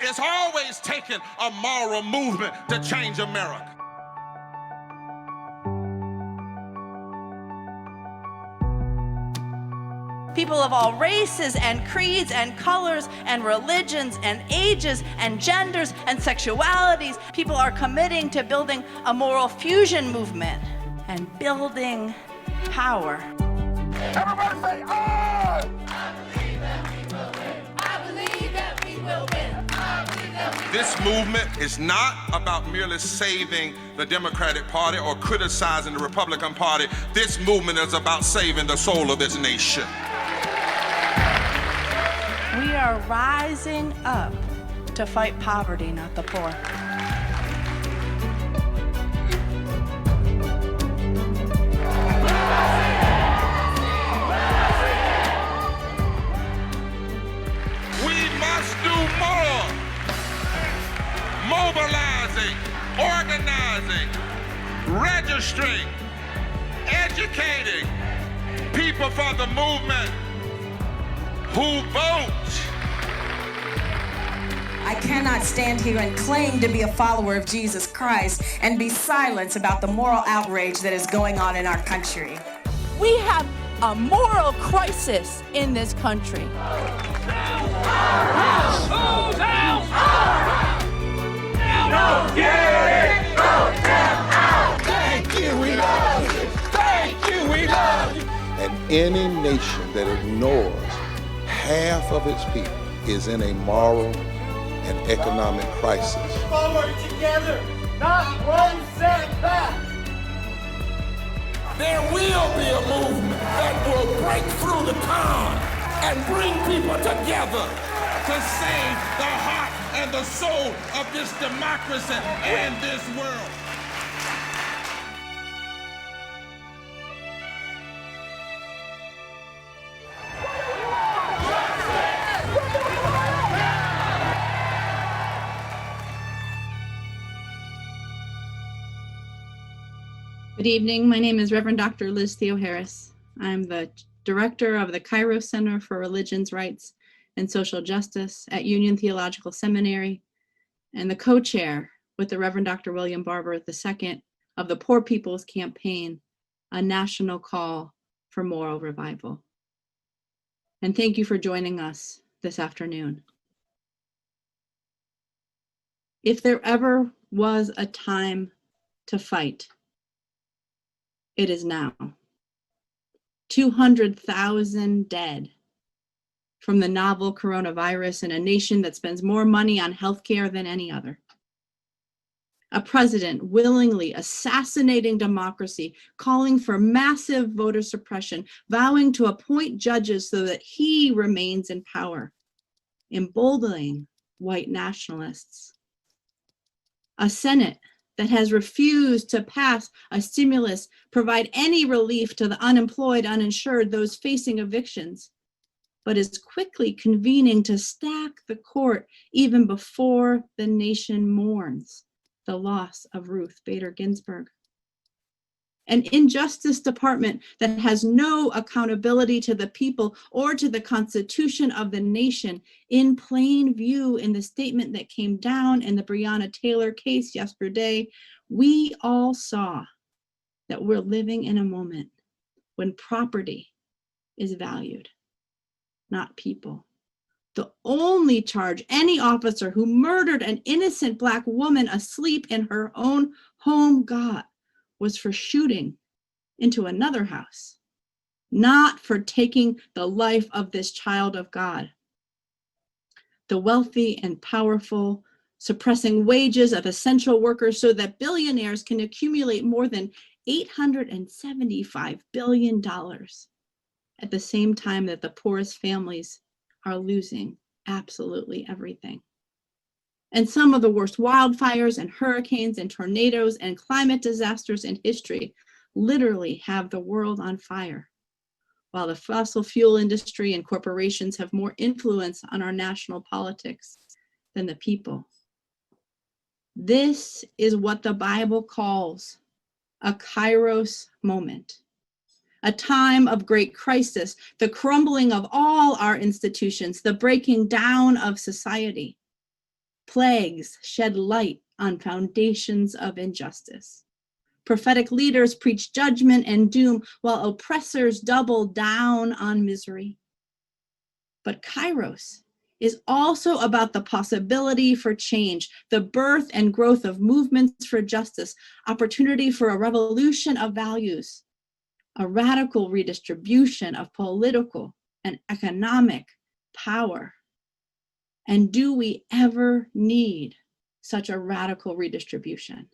It's always taken a moral movement to change America. People of all races and creeds and colors and religions and ages and genders and sexualities, people are committing to building a moral fusion movement and building power. Everybody say, "Oh!" I believe that we will win. I believe that we will win. This movement is not about merely saving the Democratic Party or criticizing the Republican Party. This movement is about saving the soul of this nation. We are rising up to fight poverty, not the poor. We must do more. Mobilizing, organizing, registering, educating people for the movement who vote. I cannot stand here and claim to be a follower of Jesus Christ and be silent about the moral outrage that is going on in our country. We have a moral crisis in this country. Don't get it! Don't tell out! Thank you, we love you! Thank you, we love you! And any nation that ignores half of its people is in a moral and economic crisis. Forward together, not one step back. There will be a movement that will break through the con and bring people together to save the heart and the soul of this democracy and this world. Good evening. My name is Reverend Dr. Liz Theoharis. I'm the director of the Kairos Center for Religions, Rights, and Social Justice at Union Theological Seminary, and the co-chair with the Reverend Dr. William Barber II of the Poor People's Campaign, a national call for moral revival. And thank you for joining us this afternoon. If there ever was a time to fight, it is now. 200,000 dead from the novel coronavirus in a nation that spends more money on healthcare than any other. A president willingly assassinating democracy, calling for massive voter suppression, vowing to appoint judges so that he remains in power, emboldening white nationalists. A Senate that has refused to pass a stimulus, provide any relief to the unemployed, uninsured, those facing evictions, but is quickly convening to stack the court even before the nation mourns the loss of Ruth Bader Ginsburg. An Injustice Department that has no accountability to the people or to the Constitution of the nation, in plain view in the statement that came down in the Breonna Taylor case yesterday. We all saw that we're living in a moment when property is valued, not people. The only charge any officer who murdered an innocent Black woman asleep in her own home got was for shooting into another house, not for taking the life of this child of God. The wealthy and powerful suppressing wages of essential workers so that billionaires can accumulate more than $875 billion at the same time that the poorest families are losing absolutely everything. And some of the worst wildfires and hurricanes and tornadoes and climate disasters in history literally have the world on fire, while the fossil fuel industry and corporations have more influence on our national politics than the people. This is what the Bible calls a Kairos moment, a time of great crisis, the crumbling of all our institutions, the breaking down of society. Plagues shed light on foundations of injustice. Prophetic leaders preach judgment and doom while oppressors double down on misery. But Kairos is also about the possibility for change, the birth and growth of movements for justice, opportunity for a revolution of values, a radical redistribution of political and economic power. And do we ever need such a radical redistribution?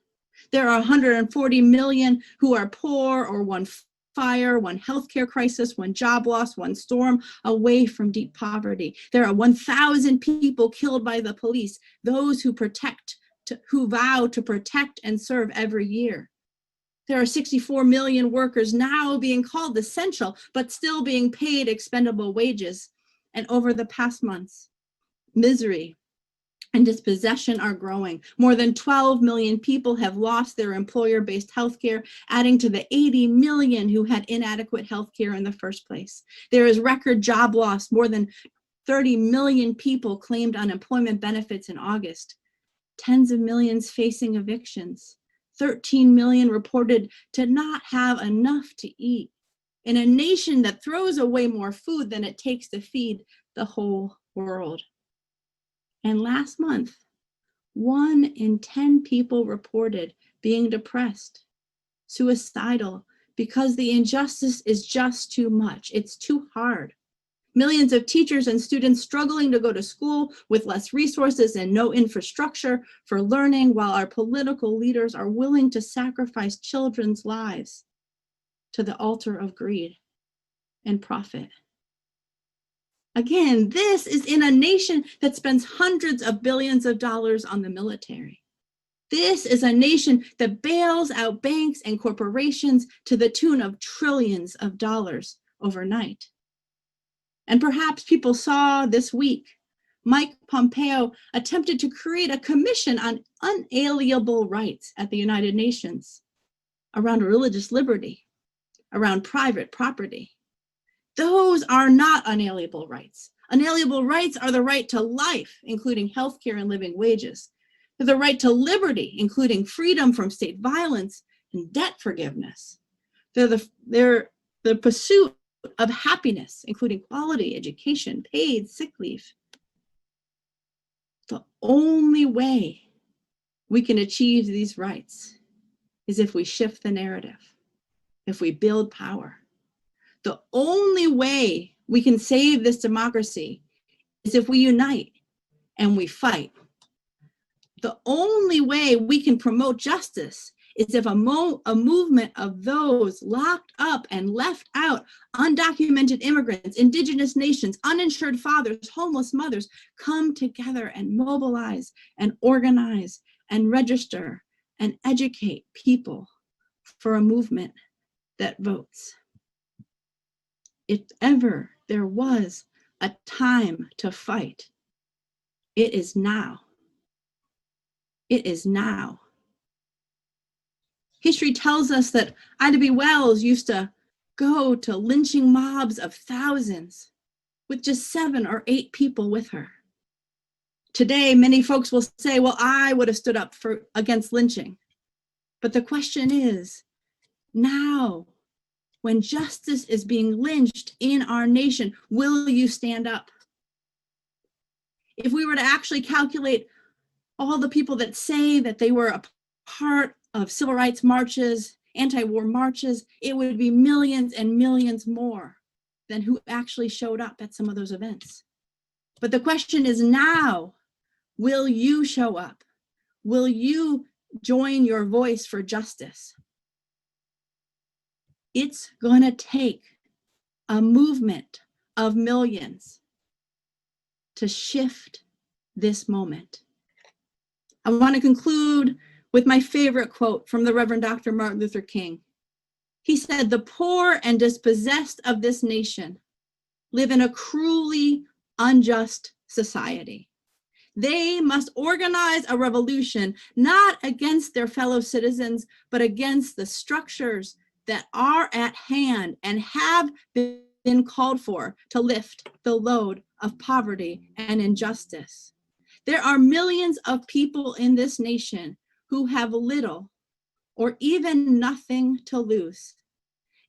There are 140 million who are poor or one fire, one healthcare crisis, one job loss, one storm away from deep poverty. There are 1,000 people killed by the police, those who who vow to protect and serve every year. There are 64 million workers now being called essential, but still being paid expendable wages. And over the past months, misery and dispossession are growing. More than 12 million people have lost their employer-based health care, adding to the 80 million who had inadequate health care in the first place. There is record job loss. More than 30 million people claimed unemployment benefits in August. Tens of millions facing evictions. 13 million reported to not have enough to eat. In a nation that throws away more food than it takes to feed the whole world. And last month, 1 in 10 people reported being depressed, suicidal, because the injustice is just too much. It's too hard. Millions of teachers and students struggling to go to school with less resources and no infrastructure for learning, while our political leaders are willing to sacrifice children's lives to the altar of greed and profit. Again, this is in a nation that spends hundreds of billions of dollars on the military. This is a nation that bails out banks and corporations to the tune of trillions of dollars overnight. And perhaps people saw this week, Mike Pompeo attempted to create a commission on unalienable rights at the United Nations around religious liberty, around private property. Those are not unalienable rights. Unalienable rights are the right to life, including healthcare and living wages. They're the right to liberty, including freedom from state violence and debt forgiveness. They're the pursuit of happiness, including quality education, paid sick leave. The only way we can achieve these rights is if we shift the narrative, if we build power. The only way we can save this democracy is if we unite and we fight. The only way we can promote justice is if a movement of those locked up and left out, undocumented immigrants, indigenous nations, uninsured fathers, homeless mothers, come together and mobilize and organize and register and educate people for a movement that votes. If ever there was a time to fight, it is now. It is now. History tells us that Ida B. Wells used to go to lynching mobs of thousands with just 7 or 8 people with her. Today, many folks will say, well, I would have stood up against lynching. But the question is, now, when justice is being lynched in our nation, will you stand up? If we were to actually calculate all the people that say that they were a part of civil rights marches, anti-war marches, it would be millions and millions more than who actually showed up at some of those events. But the question is now, will you show up? Will you join your voice for justice? It's going to take a movement of millions to shift this moment. I want to conclude with my favorite quote from the Reverend Dr. Martin Luther King. He said, "The poor and dispossessed of this nation live in a cruelly unjust society. They must organize a revolution, not against their fellow citizens, but against the structures that are at hand and have been called for to lift the load of poverty and injustice. There are millions of people in this nation who have little or even nothing to lose.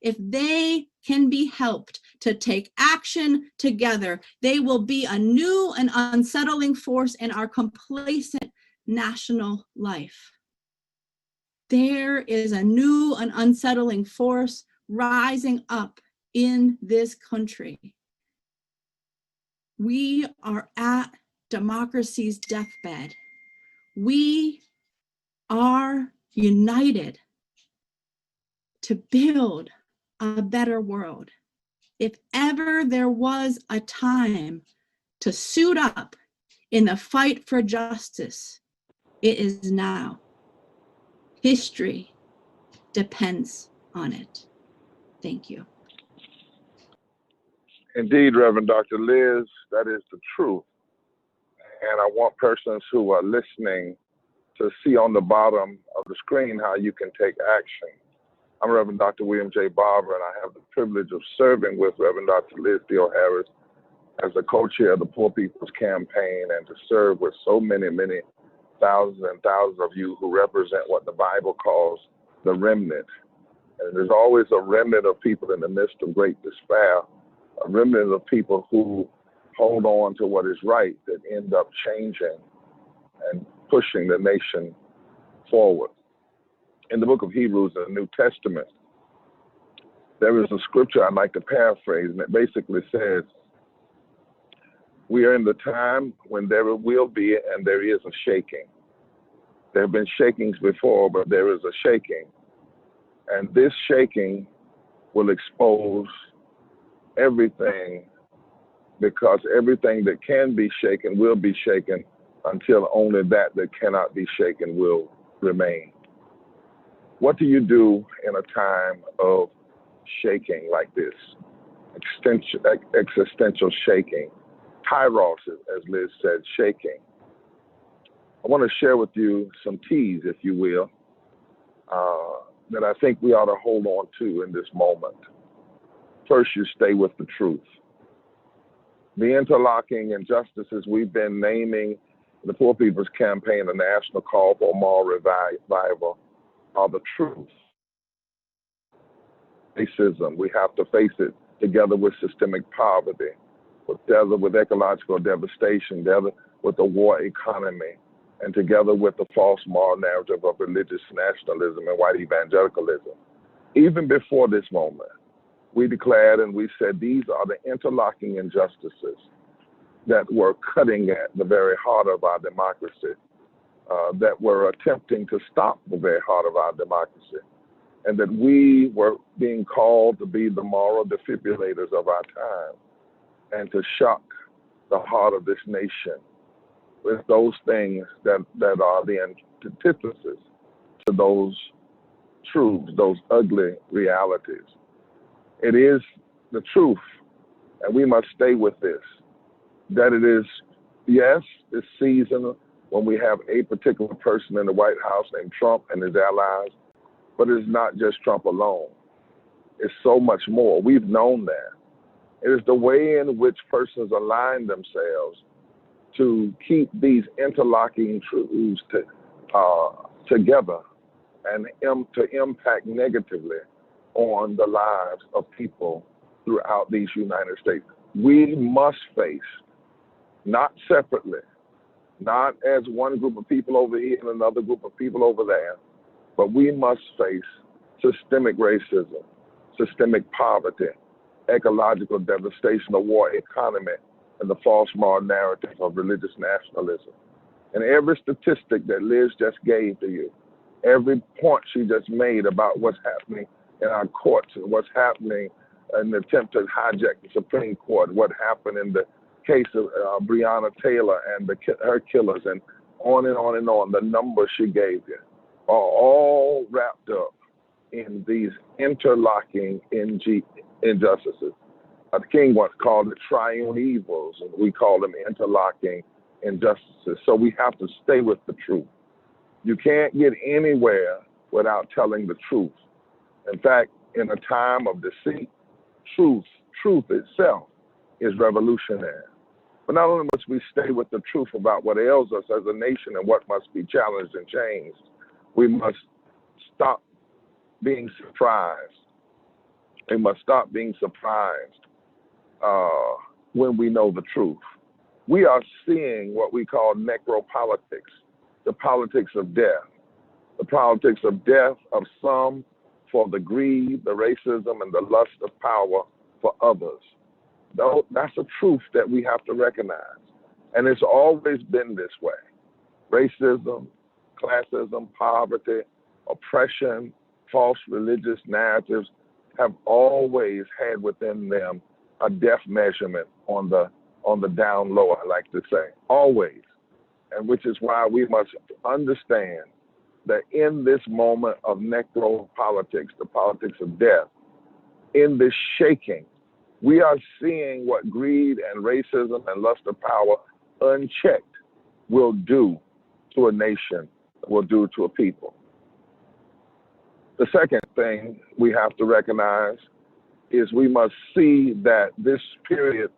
If they can be helped to take action together, they will be a new and unsettling force in our complacent national life. There is a new and unsettling force rising up in this country. We are at democracy's deathbed. We are united to build a better world. If ever there was a time to suit up in the fight for justice, it is now. History depends on it. Thank you. Indeed, Reverend Dr. Liz, that is the truth. And I want persons who are listening to see on the bottom of the screen how you can take action. I'm Reverend Dr. William J. Barber, and I have the privilege of serving with Reverend Dr. Liz Theoharis as the co-chair of the Poor People's Campaign, and to serve with so many thousands and thousands of you who represent what the Bible calls the remnant. And there's always a remnant of people in the midst of great despair, a remnant of people who hold on to what is right that end up changing and pushing the nation forward. In the book of Hebrews in the New Testament, there is a scripture I'd like to paraphrase, and it basically says, we are in the time when there will be and there is a shaking. There have been shakings before, but there is a shaking. And this shaking will expose everything, because everything that can be shaken will be shaken until only that cannot be shaken will remain. What do you do in a time of shaking like this? Existential shaking. Kairos, as Liz said, shaking. I want to share with you some keys, if you will, that I think we ought to hold on to in this moment. First, you stay with the truth. The interlocking injustices we've been naming the Poor People's Campaign, a national call for moral revival, are the truth. Racism, we have to face it, together with systemic poverty, together with ecological devastation, together with the war economy, and together with the false moral narrative of religious nationalism and white evangelicalism. Even before this moment, we declared and we said these are the interlocking injustices that were cutting at the very heart of our democracy, that were attempting to stop the very heart of our democracy, and that we were being called to be the moral defibrillators of our time and to shock the heart of this nation with those things that are the antithesis to those truths, those ugly realities. It is the truth, and we must stay with this, that it is, yes, this season when we have a particular person in the White House named Trump and his allies, but it's not just Trump alone. It's so much more. We've known that. It is the way in which persons align themselves to keep these interlocking truths together and to impact negatively on the lives of people throughout these United States. We must face, not separately, not as one group of people over here and another group of people over there, but we must face systemic racism, systemic poverty, ecological devastation, the war economy, and the false moral narrative of religious nationalism. And every statistic that Liz just gave to you, every point she just made about what's happening in our courts and what's happening in the attempt to hijack the Supreme Court, what happened in the case of Breonna Taylor and her killers, and on and on and on, the numbers she gave you are all wrapped up in these interlocking injustices. The king once called it triune evils, and we call them interlocking injustices. So we have to stay with the truth. You can't get anywhere without telling the truth. In fact, in a time of deceit, truth itself is revolutionary. But not only must we stay with the truth about what ails us as a nation and what must be challenged and changed, we must stop being surprised. We must stop being surprised when we know the truth. We are seeing what we call necropolitics, the politics of death. The politics of death of some for the greed, the racism, and the lust of power for others. That's a truth that we have to recognize. And it's always been this way. Racism, classism, poverty, oppression, false religious narratives have always had within them a death measurement on the down low, I like to say, always. And which is why we must understand that in this moment of necropolitics, the politics of death, in this shaking, we are seeing what greed and racism and lust of power unchecked will do to a nation, will do to a people. The second thing we have to recognize is we must see that this period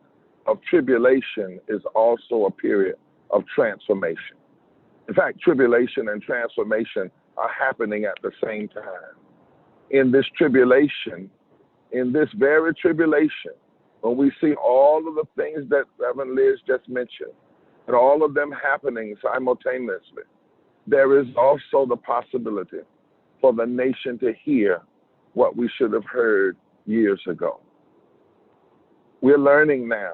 of tribulation is also a period of transformation. In fact, tribulation and transformation are happening at the same time. In this tribulation, in this very tribulation, when we see all of the things that Reverend Liz just mentioned, and all of them happening simultaneously, there is also the possibility for the nation to hear what we should have heard years ago. We're learning now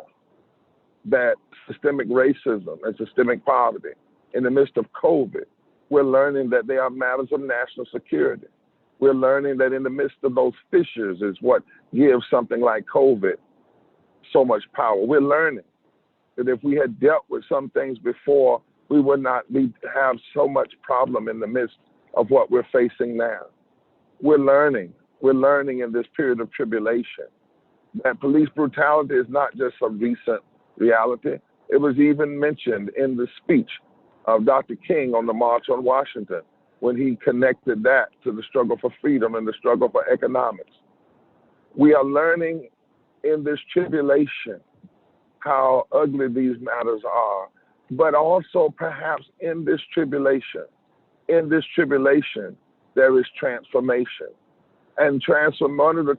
that systemic racism and systemic poverty in the midst of COVID, we're learning that they are matters of national security. We're learning that in the midst of those fissures is what gives something like COVID so much power. We're learning that if we had dealt with some things before, we would not have so much problem in the midst of what we're facing now. We're learning in this period of tribulation that police brutality is not just a recent reality. It was even mentioned in the speech of Dr. King on the March on Washington when he connected that to the struggle for freedom and the struggle for economics. We are learning in this tribulation how ugly these matters are, but also perhaps in this tribulation, there is transformation. And one of the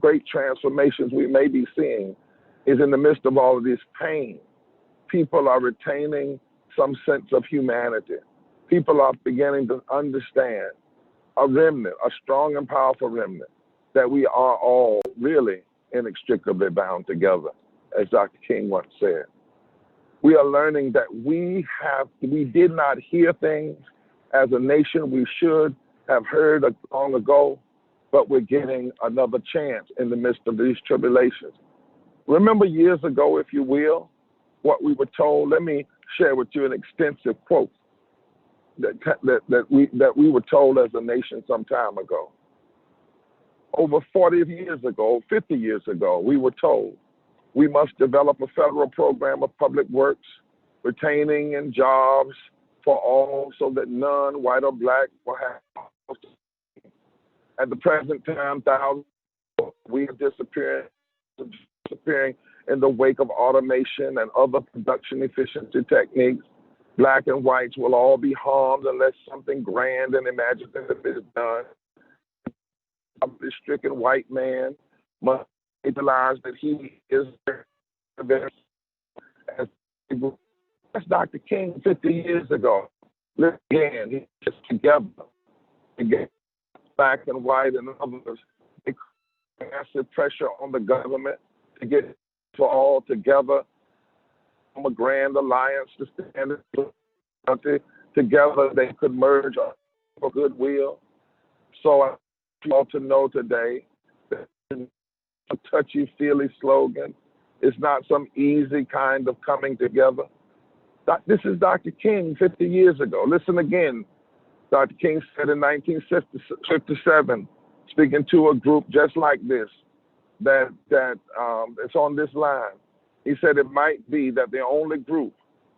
great transformations we may be seeing is in the midst of all of this pain. People are retaining some sense of humanity. People are beginning to understand a remnant, a strong and powerful remnant, that we are all really inextricably bound together, as Dr. King once said. We are learning that we did not hear things as a nation we should have heard long ago, but we're getting another chance in the midst of these tribulations. Remember years ago, if you will, what we were told. Let me share with you an extensive quote that we were told as a nation some time ago. Over 40 years ago, 50 years ago, we were told we must develop a federal program of public works, retaining and jobs for all so that none, white or black, will have. At the present time, thousands we are disappearing in the wake of automation and other production efficiency techniques. Black and whites will all be harmed unless something grand and imaginative is done. The stricken white man must realize that he is that's Dr. King 50 years ago. Look again, he just together, black and white and others, they put massive pressure on the government to get to all together from a grand alliance to stand together. They could merge for goodwill. So I want you all to know today that a touchy-feely slogan is not some easy kind of coming together. This is Dr. King 50 years ago. Listen again. Dr. King said in 1957, speaking to a group just like this, that it's on this line. He said it might be that the only group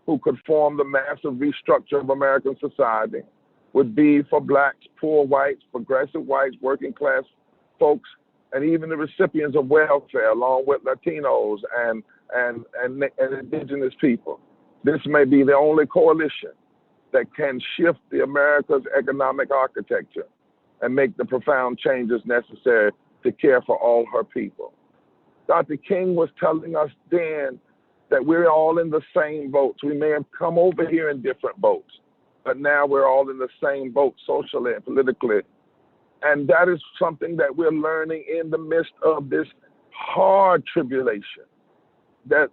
who could form the massive restructure of American society would be for blacks, poor whites, progressive whites, working class folks, and even the recipients of welfare, along with Latinos and and indigenous people. This may be the only coalition that can shift the America's economic architecture and make the profound changes necessary to care for all her people. Dr. King was telling us then that we're all in the same boats. We may have come over here in different boats, but now we're all in the same boat socially and politically. And that is something that we're learning in the midst of this hard tribulation. That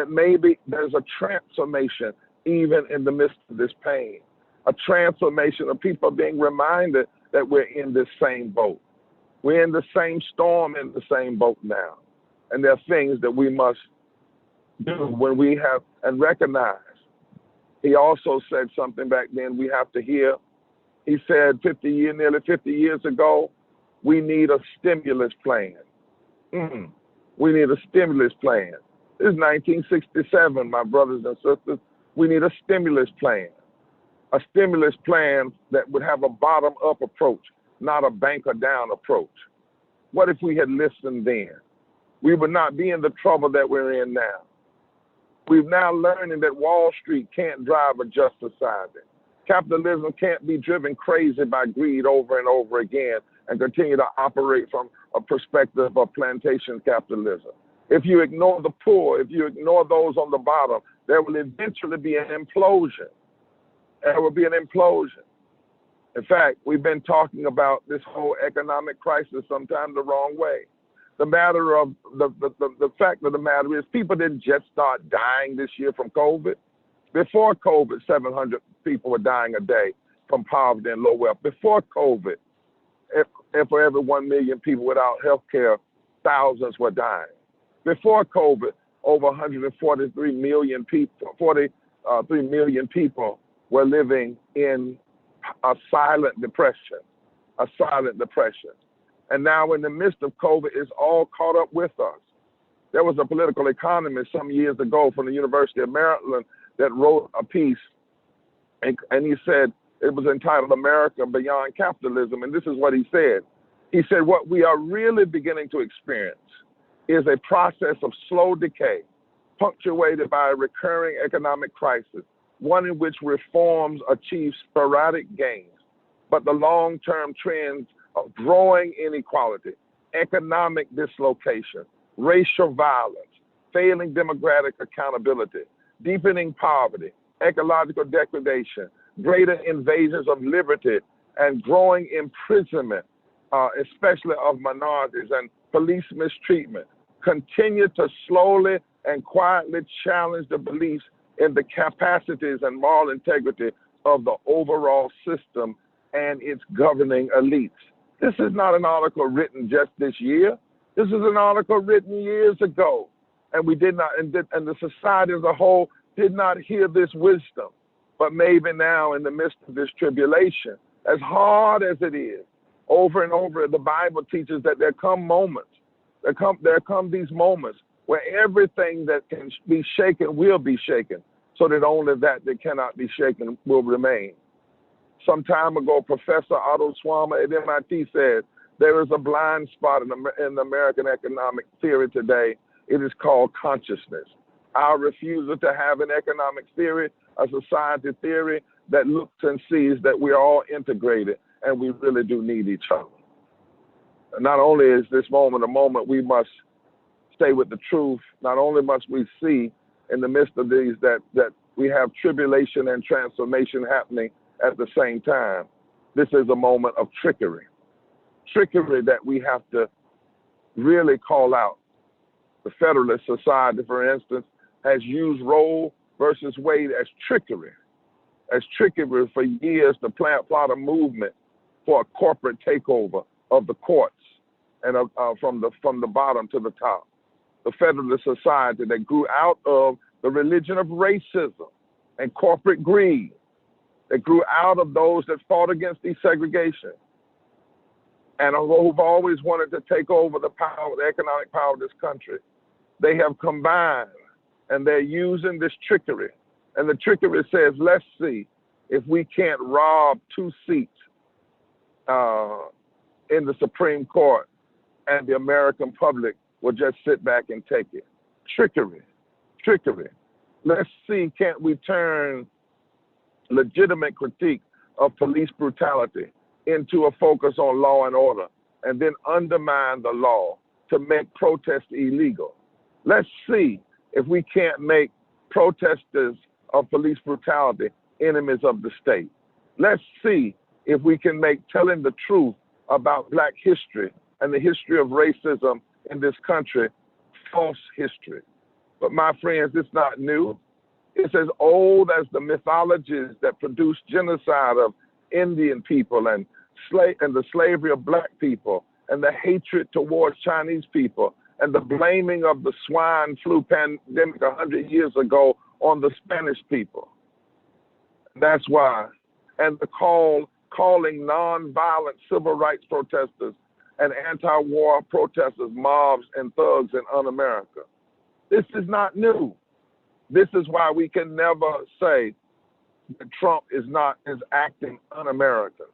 maybe there's a transformation even in the midst of this pain, a transformation of people being reminded that we're in this same boat. We're in the same storm, in the same boat now. And there are things that we must do when we have and recognize. He also said something back then we have to hear. He said nearly 50 years ago, we need a stimulus plan. We need a stimulus plan. This is 1967, my brothers and sisters. We need a stimulus plan. A stimulus plan that would have a bottom-up approach, not a banker-down approach. What if we had listened then? We would not be in the trouble that we're in now. We've now learning that Wall Street can't drive a just society. Capitalism can't be driven crazy by greed over and over again and continue to operate from a perspective of plantation capitalism. If you ignore the poor, if you ignore those on the bottom, there will eventually be an implosion. There will be an implosion. In fact, we've been talking about this whole economic crisis sometimes the wrong way. The fact of the matter is people didn't just start dying this year from COVID. Before COVID, 700 people were dying a day from poverty and low wealth. Before COVID, if for every 1 million people without health care, thousands were dying. Before COVID, over 143 million people, 43 million people were living in a silent depression. And now in the midst of COVID, it's all caught up with us. There was a political economist some years ago from the University of Maryland that wrote a piece, and he said, it was entitled America Beyond Capitalism, and this is what he said. He said, what we are really beginning to experience is a process of slow decay, punctuated by a recurring economic crisis, one in which reforms achieve sporadic gains, but the long-term trends of growing inequality, economic dislocation, racial violence, failing democratic accountability, deepening poverty, ecological degradation, greater invasions of liberty, and growing imprisonment, especially of minorities, and police mistreatment, continue to slowly and quietly challenge the beliefs in the capacities and moral integrity of the overall system and its governing elites. This is not an article written just this year. This is an article written years ago. And we did not, and the society as a whole did not hear this wisdom. But maybe now in the midst of this tribulation, as hard as it is, over and over, the Bible teaches that there come moments, there come these moments where everything that can be shaken will be shaken, so that only that cannot be shaken will remain. Some time ago, Professor Otto Schwammer at MIT said, there is a blind spot in American economic theory today. It is called consciousness. Our refusal to have an economic theory, a society theory that looks and sees that we are all integrated and we really do need each other. Not only is this moment a moment we must stay with the truth, not only must we see in the midst of these that we have tribulation and transformation happening at the same time. This is a moment of trickery. Trickery that we have to really call out. The Federalist Society, for instance, has used Roe versus Wade as trickery for years to plot a movement for a corporate takeover of the courts and from the bottom to the top. The Federalist Society that grew out of the religion of racism and corporate greed, that grew out of those that fought against desegregation and who've always wanted to take over the power, the economic power of this country. They have combined and they're using this trickery. And the trickery says, let's see if we can't rob 2 seats in the Supreme Court and the American public will just sit back and take it. trickery. Let's see, can't we turn legitimate critique of police brutality into a focus on law and order, and then undermine the law to make protest illegal? Let's see if we can't make protesters of police brutality enemies of the state. Let's see if we can make telling the truth about Black history and the history of racism in this country false history. But my friends, it's not new. It's as old as the mythologies that produced genocide of Indian people and the slavery of Black people and the hatred towards Chinese people and the blaming of the swine flu pandemic 100 years ago on the Spanish people. That's why. And the calling non-violent civil rights protesters and anti-war protesters mobs and thugs in un-America. This is not new. This is why we can never say that Trump is acting un-American.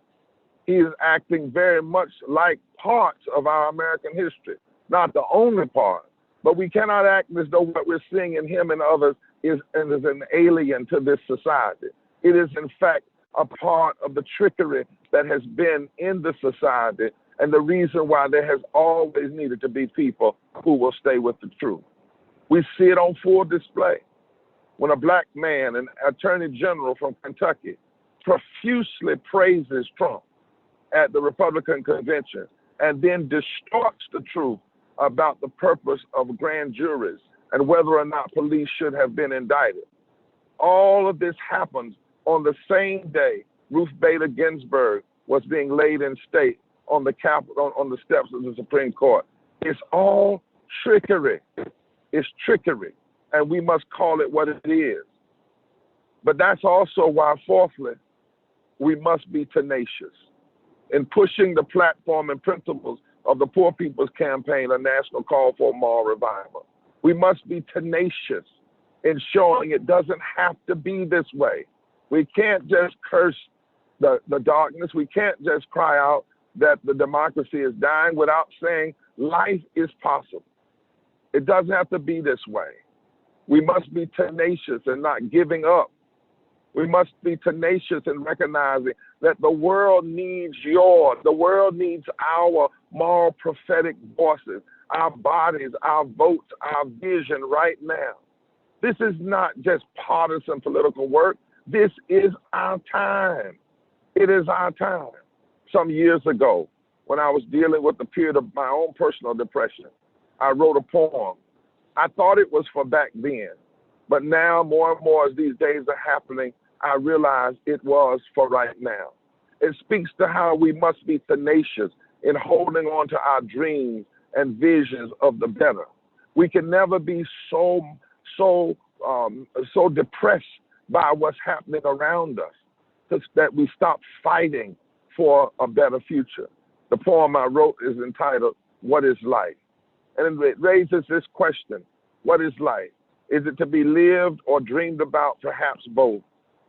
He is acting very much like parts of our American history. Not the only part, but we cannot act as though what we're seeing in him and others is an alien to this society. It is, in fact, a part of the trickery that has been in the society and the reason why there has always needed to be people who will stay with the truth. We see it on full display when a Black man, an attorney general from Kentucky, profusely praises Trump at the Republican convention and then distorts the truth about the purpose of grand juries and whether or not police should have been indicted. All of this happens on the same day Ruth Bader Ginsburg was being laid in state on the Capitol, on the steps of the Supreme Court. It's all trickery. It's trickery, and we must call it what it is. But that's also why, fourthly, we must be tenacious in pushing the platform and principles of the Poor People's Campaign, a national call for moral revival. We must be tenacious in showing it doesn't have to be this way. We can't just curse the darkness. We can't just cry out that the democracy is dying without saying life is possible. It doesn't have to be this way. We must be tenacious and not giving up. We must be tenacious in recognizing that the world needs the world needs our moral prophetic voices, our bodies, our votes, our vision right now. This is not just partisan political work. This is our time. It is our time. Some years ago, when I was dealing with the period of my own personal depression, I wrote a poem. I thought it was for back then, but now more and more as these days are happening, I realize it was for right now. It speaks to how we must be tenacious in holding on to our dreams and visions of the better. We can never be so depressed by what's happening around us that we stop fighting for a better future. The poem I wrote is entitled, "What is Life?" And it raises this question: what is life? Is it to be lived or dreamed about? Perhaps both.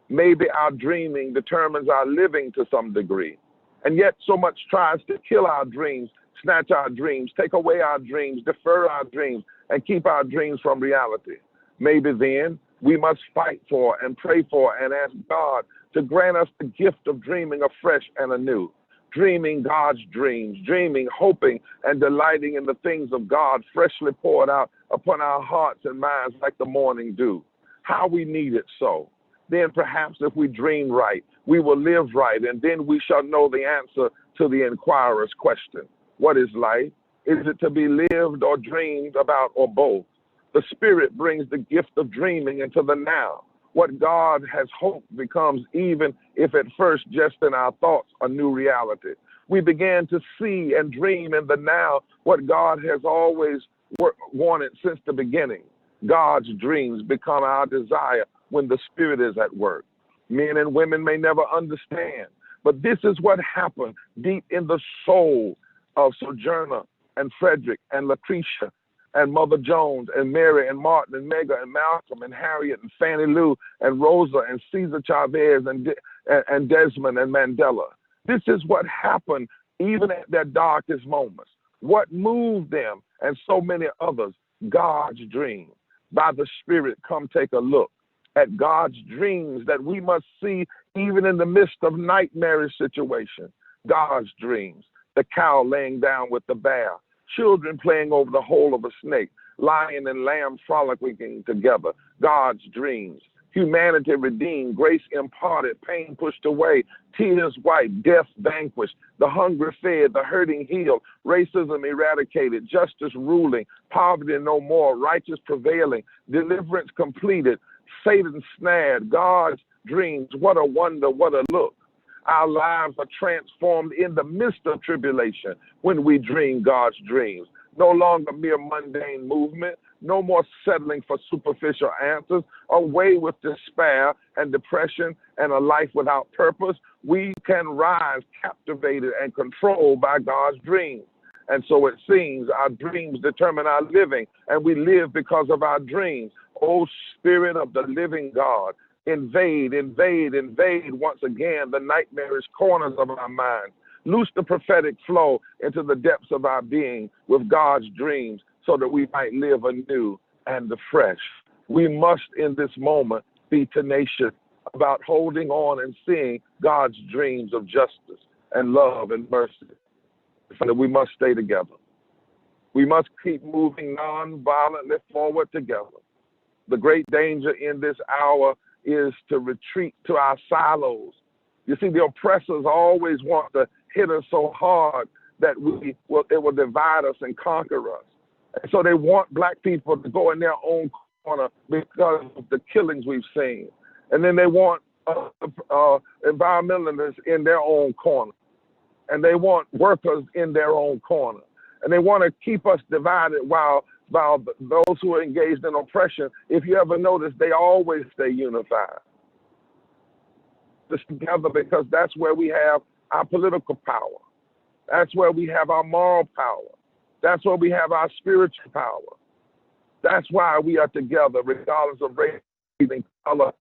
Maybe our dreaming determines our living to some degree. And yet so much tries to kill our dreams, snatch our dreams, take away our dreams, defer our dreams, and keep our dreams from reality. Maybe then we must fight for and pray for and ask God to grant us the gift of dreaming afresh and anew. Dreaming God's dreams, dreaming, hoping, and delighting in the things of God freshly poured out upon our hearts and minds like the morning dew. How we need it so. Then perhaps if we dream right, we will live right, and then we shall know the answer to the inquirer's question. What is life? Is it to be lived or dreamed about or both? The Spirit brings the gift of dreaming into the now. What God has hoped becomes, even if at first just in our thoughts, a new reality. We began to see and dream in the now what God has always wanted since the beginning. God's dreams become our desire when the Spirit is at work. Men and women may never understand, but this is what happened deep in the soul of Sojourner and Frederick and Lucretia and Mother Jones and Mary and Martin and Mega and Malcolm and Harriet and Fannie Lou and Rosa and Cesar Chavez and Desmond and Mandela. This is what happened even at their darkest moments. What moved them and so many others God's dream. By the Spirit, come take a look at God's dreams that we must see even in the midst of nightmarish situations. God's dreams. The cow laying down with the bear, children playing over the hole of a snake, lion and lamb frolicking together. God's dreams. Humanity redeemed, grace imparted, pain pushed away, tears wiped, death vanquished, the hungry fed, the hurting healed, racism eradicated, justice ruling, poverty no more, righteous prevailing, deliverance completed, Satan snared, God's dreams. What a wonder, what a look. Our lives are transformed in the midst of tribulation when we dream God's dreams. No longer mere mundane movement, no more settling for superficial answers, away with despair and depression and a life without purpose. We can rise captivated and controlled by God's dreams. And so it seems our dreams determine our living, and we live because of our dreams. O Spirit of the living God, invade once again the nightmarish corners of our minds. Loose the prophetic flow into the depths of our being with God's dreams so that we might live anew and afresh. We must in this moment be tenacious about holding on and seeing God's dreams of justice and love and mercy. We must stay together. We must keep moving non-violently forward together. The great danger in this hour is to retreat to our silos. You see, the oppressors always want to hit us so hard that it will divide us and conquer us. And so they want black people to go in their own corner because of the killings we've seen. And then they want environmentalists in their own corner. And they want workers in their own corner. And they want to keep us divided while those who are engaged in oppression, if you ever notice, they always stay unified. Just together, because that's where we have our political power. That's where we have our moral power. That's where we have our spiritual power. That's why we are together, regardless of race, color,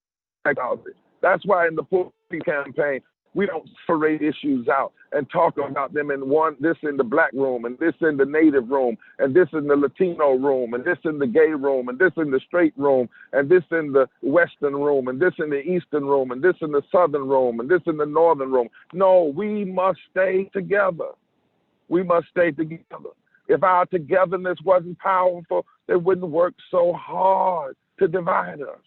technology. That's why in the Pulpit campaign, we don't separate issues out and talk about them in this in the black room, and this in the native room, and this in the Latino room, and this in the gay room, and this in the straight room, and this in the Western room, and this in the Eastern room, and this in the Southern room, and this in the Northern room. No, we must stay together. We must stay together. If our togetherness wasn't powerful, it wouldn't work so hard to divide us.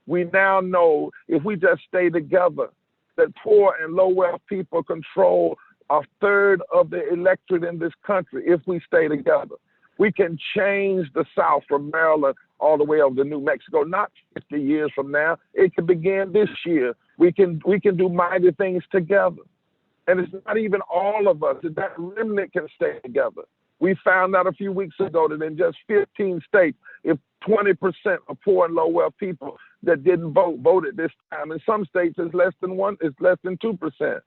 We now know if we just stay together, that poor and low-wealth people control a third of the electorate in this country if we stay together. We can change the South from Maryland all the way over to New Mexico, not 50 years from now. It can begin this year. We can do mighty things together. And it's not even all of us. That remnant can stay together. We found out a few weeks ago that in just 15 states, if 20% of poor and low-wealth people that didn't voted this time. In some states, it's less than 2%.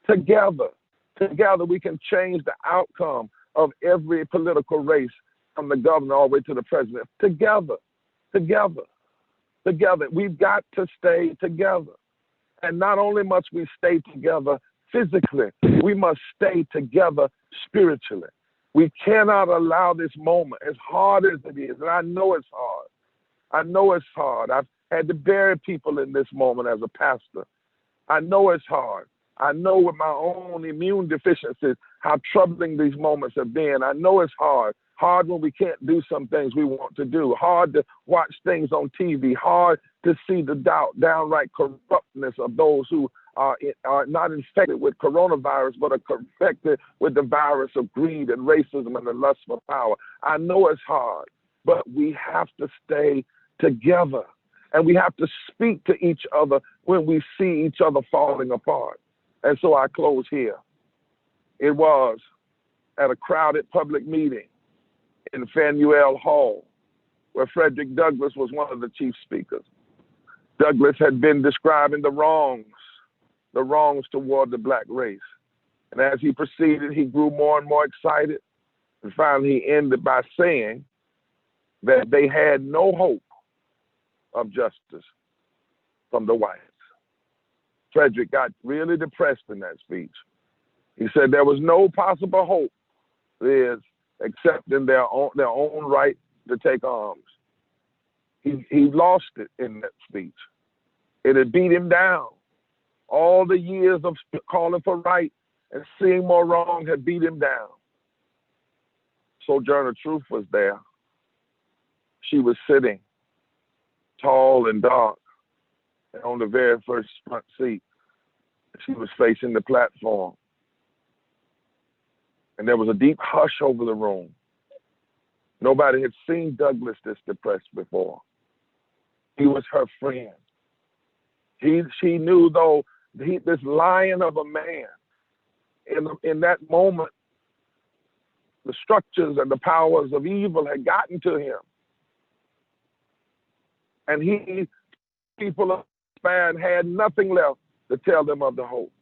Together, we can change the outcome of every political race from the governor all the way to the president. Together. We've got to stay together. And not only must we stay together physically, we must stay together spiritually. We cannot allow this moment, as hard as it is, and I know it's hard. I've had to bury people in this moment as a pastor. I know it's hard. I know with my own immune deficiencies how troubling these moments have been. I know it's hard. Hard when we can't do some things we want to do. Hard to watch things on TV. Hard to see the downright corruptness of those who are not infected with coronavirus, but are infected with the virus of greed and racism and the lust for power. I know it's hard, but we have to stay together. And we have to speak to each other when we see each other falling apart. And so I close here. It was at a crowded public meeting in Faneuil Hall, where Frederick Douglass was one of the chief speakers. Douglass had been describing the wrongs toward the black race. And as he proceeded, he grew more and more excited. And finally, he ended by saying that they had no hope of justice from the whites. Frederick got really depressed in that speech. He said there was no possible hope except in their own right to take arms. He lost it in that speech. It had beat him down. All the years of calling for right and seeing more wrong had beat him down. Sojourner Truth was there. She was sitting tall and dark and on the very first front seat. She was facing the platform. And there was a deep hush over the room. Nobody had seen Douglas this depressed before. He was her friend. She knew, though, this lion of a man, in that moment, the structures and the powers of evil had gotten to him. And people of Span had nothing left to tell them of the hope.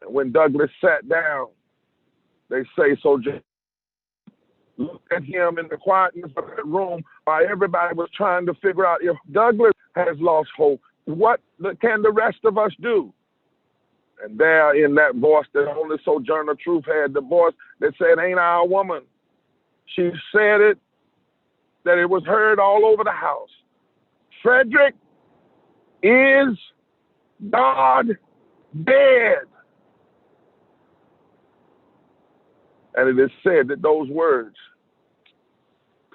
And when Douglas sat down, they say, so just looked at him in the quietness of that room while everybody was trying to figure out, if Douglas has lost hope, what can the rest of us do? And there in that voice that only Sojourner Truth had, the voice that said, ain't our woman. She said it, that it was heard all over the house. Frederick, is God dead? And it is said that those words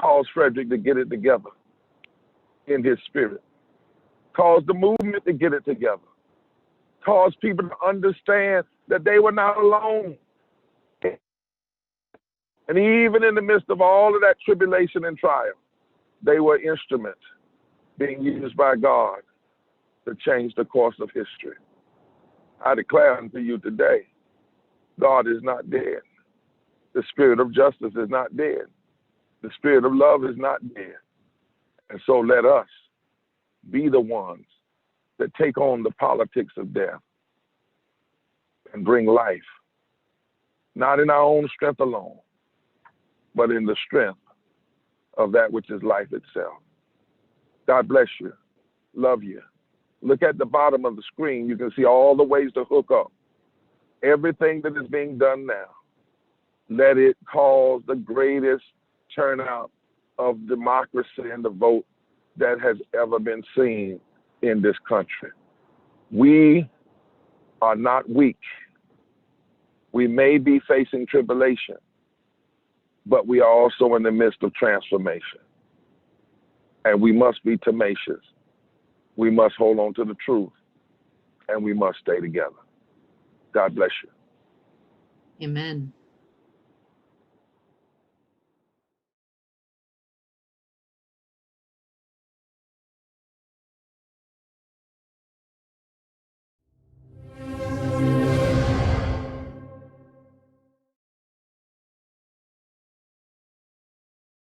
caused Frederick to get it together in his spirit, caused the movement to get it together, caused people to understand that they were not alone. And even in the midst of all of that tribulation and trial, they were instruments being used by God to change the course of history. I declare unto you today, God is not dead. The spirit of justice is not dead. The spirit of love is not dead. And so let us be the ones that take on the politics of death and bring life, not in our own strength alone, but in the strength of that which is life itself. God bless you. Love you. Look at the bottom of the screen. You can see all the ways to hook up. Everything that is being done now, let it cause the greatest turnout of democracy and the vote that has ever been seen in this country. We are not weak. We may be facing tribulation, but we are also in the midst of transformation. And we must be tenacious. We must hold on to the truth, and we must stay together. God bless you. Amen.